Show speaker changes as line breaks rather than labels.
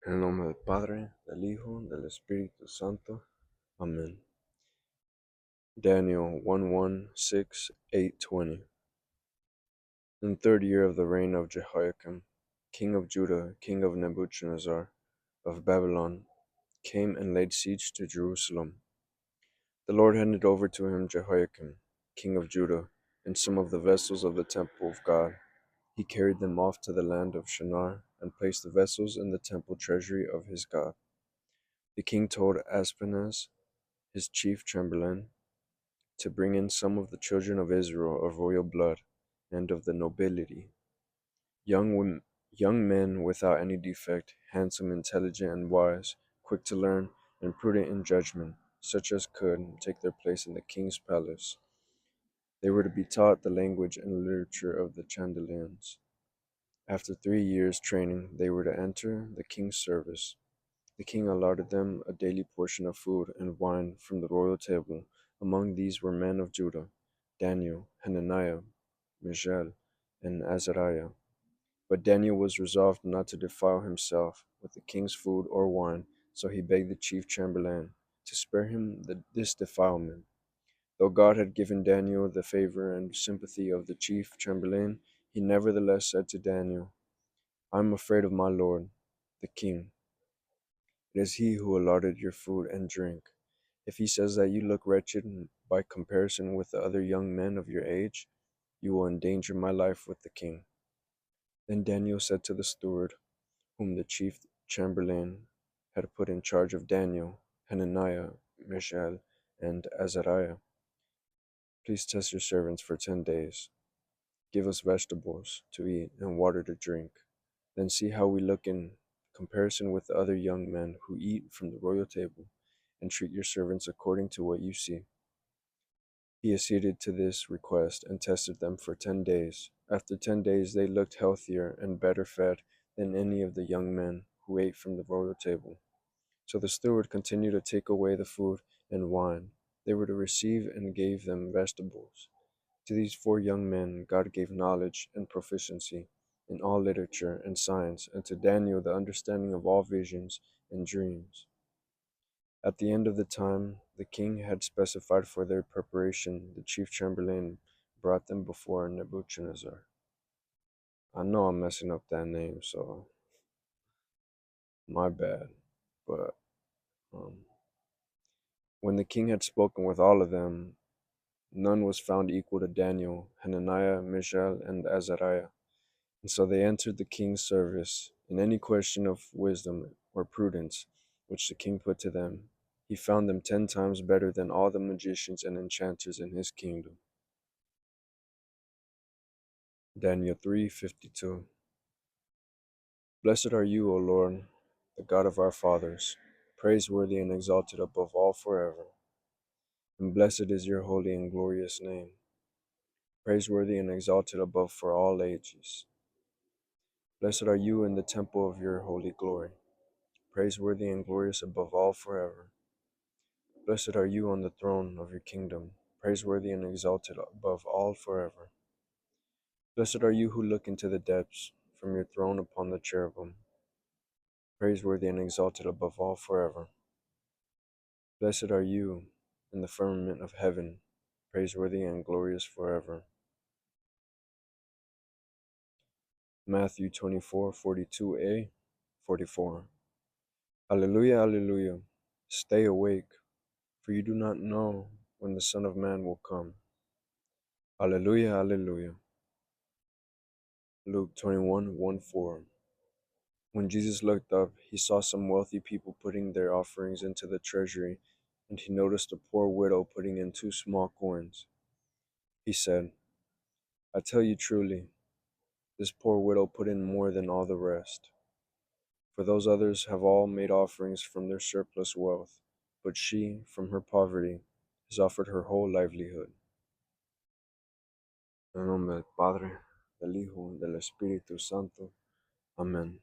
En el nombre del Padre, del Hijo, del Espíritu Santo. Amen. Daniel 1:1, 6, 8:20. In the third year of the reign of Jehoiakim, king of Judah, king of Nebuchadnezzar of Babylon, came and laid siege to Jerusalem. The Lord handed over to him Jehoiakim, king of Judah, and some of the vessels of the temple of God. He carried them off to the land of Shinar, and placed the vessels in the temple treasury of his God. The king told Aspenaz, his chief chamberlain, to bring in some of the children of Israel of royal blood and of the nobility, young men without any defect, handsome, intelligent, and wise, quick to learn, and prudent in judgment, such as could take their place in the king's palace. They were to be taught the language and literature of the Chaldeans. After 3 years' training, they were to enter the king's service. The king allotted them a daily portion of food and wine from the royal table. Among these were men of Judah: Daniel, Hananiah, Mishael, and Azariah. But Daniel was resolved not to defile himself with the king's food or wine, so he begged the chief chamberlain to spare him this defilement. Though God had given Daniel the favor and sympathy of the chief chamberlain, he nevertheless said to Daniel, "I am afraid of my lord, the king. It is he who allotted your food and drink. If he says that you look wretched by comparison with the other young men of your age, you will endanger my life with the king." Then Daniel said to the steward, whom the chief chamberlain had put in charge of Daniel, Hananiah, Mishael, and Azariah, "Please test your servants for 10 days. Give us vegetables to eat and water to drink. Then see how we look in comparison with the other young men who eat from the royal table, and treat your servants according to what you see." He acceded to this request and tested them for 10 days. After 10 days, they looked healthier and better fed than any of the young men who ate from the royal table. So the steward continued to take away the food and wine. They were to receive and gave them vegetables. To these 4 young men, God gave knowledge and proficiency in all literature and science, and to Daniel the understanding of all visions and dreams. At the end of the time the king had specified for their preparation, the chief chamberlain brought them before Nebuchadnezzar. I know I'm messing up that name, so my bad. But when the king had spoken with all of them, none was found equal to Daniel, Hananiah, Mishael, and Azariah. And so they entered the king's service. In any question of wisdom or prudence which the king put to them, he found them 10 times better than all the magicians and enchanters in his kingdom. Daniel 3:52. Blessed are you, O Lord, the God of our fathers, praiseworthy and exalted above all forever. And blessed is your holy and glorious name, praiseworthy and exalted above for all ages. Blessed are you in the temple of your holy glory, praiseworthy and glorious above all forever. Blessed are you on the throne of your kingdom, praiseworthy and exalted above all forever. Blessed are you who look into the depths from your throne upon the cherubim, praiseworthy and exalted above all forever. Blessed are you in the firmament of heaven, praiseworthy and glorious forever. Matthew 24:42a, 44. Alleluia, alleluia. Stay awake, for you do not know when the Son of Man will come. Alleluia, alleluia. Luke 21:1-4. When Jesus looked up, he saw some wealthy people putting their offerings into the treasury, and he noticed a poor widow putting in 2 small coins. He said, "I tell you truly, this poor widow put in more than all the rest. For those others have all made offerings from their surplus wealth, but she, from her poverty, has offered her whole livelihood." En nombre del Padre, del Hijo, del Espíritu Santo. Amen.